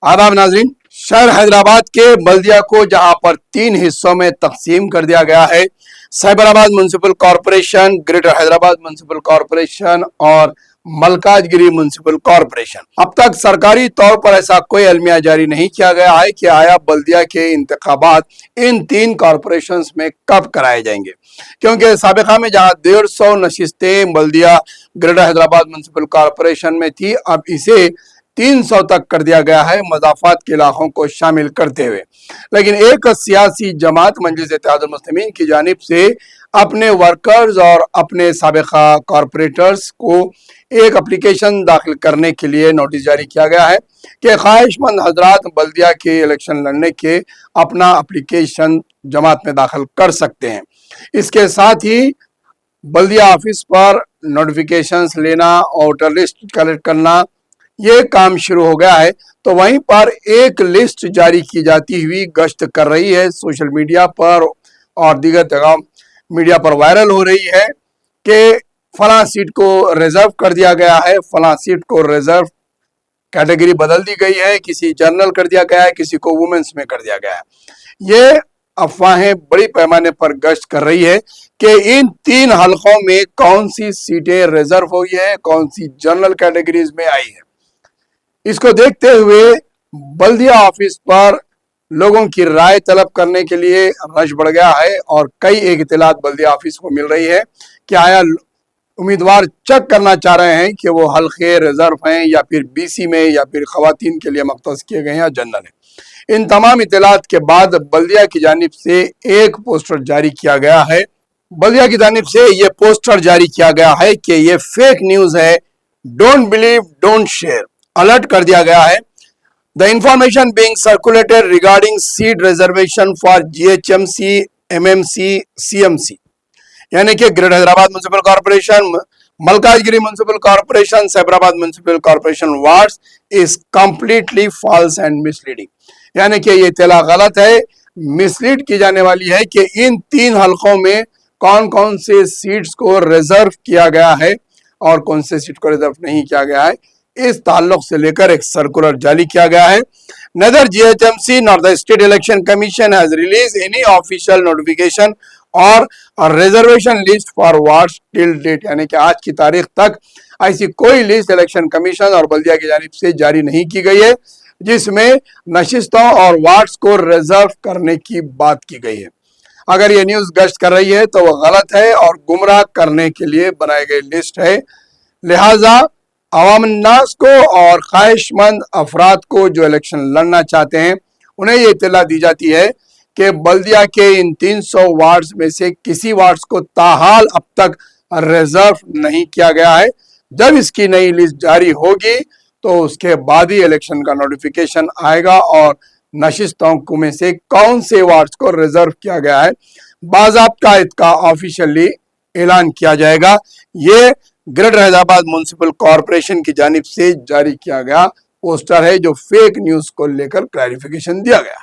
आदाब नाजरीन। शहर हैदराबाद के बल्दिया को जहां पर 3 हिस्सों में तकसीम कर दिया गया है, Cyberabad municipal corporation, greater Hyderabad municipal corporation और मलकाजगिरी म्युनिसिपल कॉरपोरेशन। अब तक सरकारी तौर पर ऐसा कोई अलमिया जारी नहीं किया गया है कि आया बल्दिया के इंतखाबात इन 3 कॉरपोरेशन में कब कराए जाएंगे, क्योंकि साबिका में जहां 150 नशिस्तें बल्दिया ग्रेटर हैदराबाद म्युनिसिपल कॉरपोरेशन में थी, अब इसे 300 तक कर दिया गया है मज़ाफ़ात के इलाकों को शामिल करते हुए। लेकिन एक सियासी जमात मजलिस इत्तेहादुल मुस्लिमीन की जानिब से अपने वर्कर्स और अपने साबिका कॉरपोरेटर्स को एक एप्लीकेशन दाखिल करने के लिए नोटिस जारी किया गया है कि ख्वाहिशमंद हजरात बल्दिया के इलेक्शन लड़ने के अपना एप्लीकेशन जमात में दाखिल कर सकते हैं। इसके साथ ही बल्दिया ऑफिस पर नोटिफिकेशंस लेना, वोटर लिस्ट कलेक्ट करना, ये काम शुरू हो गया है। तो वहीं पर एक लिस्ट जारी की जाती हुई गश्त कर रही है, सोशल मीडिया पर और दीगर जगह मीडिया पर वायरल हो रही है कि फलां सीट को रिजर्व कर दिया गया है, फलां सीट को रिजर्व कैटेगरी बदल दी गई है, किसी जनरल कर दिया गया है, किसी को वुमेन्स में कर दिया गया है। ये अफवाहें बड़ी पैमाने पर गश्त कर रही है कि इन 3 हलकों में कौन सी सीटें रिजर्व हुई है, कौन सी जनरल कैटेगरीज में आई है। इसको देखते हुए बल्दिया ऑफिस पर लोगों की राय तलब करने के लिए रश बढ़ गया है और कई एक इत्तलात बल्दिया ऑफिस को मिल रही है कि आया उम्मीदवार चेक करना चाह रहे हैं कि वो हल्के रिजर्व हैं या फिर बीसी में या फिर खवातीन के लिए मख्तस किए गए हैं या जनरल है। इन तमाम इत्तलात के बाद बल्दिया की जानिब से एक पोस्टर जारी किया गया है। बल्दिया की जानिब से ये पोस्टर जारी किया गया है कि ये फेक न्यूज है, don't believe, don't share. Alert कर दिया गया है, the information being circulated regarding seat reservation for GHMC, MMC, CMC यानी कि greater Hyderabad municipal corporation, Malkajgiri municipal corporation, Cyberabad municipal corporation wards is completely false and misleading. यानी कि ये इत्तला गलत है, मिसलीड की जाने वाली है कि इन 3 हलकों में कौन कौन से सीट्स को रिजर्व किया गया है और कौन से सीट को रिजर्व नहीं किया गया है। इस ताल्लुक से लेकर एक सर्कुलर जारी किया गया है। Neither GHMC nor the State Election Commission has released any official notification और reservation list for wards till date, यानी कि आज की तारीख तक ऐसी कोई लिस्ट इलेक्शन कमीशन और बल्दिया की जानिब से जारी नहीं की गई है जिसमें नशिस्तों और वार्ड्स को रिजर्व करने की बात की गई है। अगर ये न्यूज गश्त कर रही है तो वह गलत है और गुमराह करने के लिए बनाई गई लिस्ट है। लिहाजा अवाम नास को और ख्वाहिशमंद अफराद को जो इलेक्शन लड़ना चाहते हैं उन्हें ये इत्तला दी जाती है कि बल्दिया के इन 300 वार्ड्स में से किसी वार्ड्स को ताहाल अब तक रिजर्व नहीं किया गया है। जब इसकी नई लिस्ट जारी होगी तो उसके बाद ही इलेक्शन का नोटिफिकेशन आएगा और नशिस्तों में से कौन से वार्ड्स को रिजर्व किया गया है बाज़ाब्ता इसका ऑफिशियली ऐलान किया जाएगा। ये ग्रेटर हैदराबाद म्युनिसिपल कॉरपोरेशन की जानिब से जारी किया गया पोस्टर है जो फेक न्यूज को लेकर क्लैरिफिकेशन दिया गया है।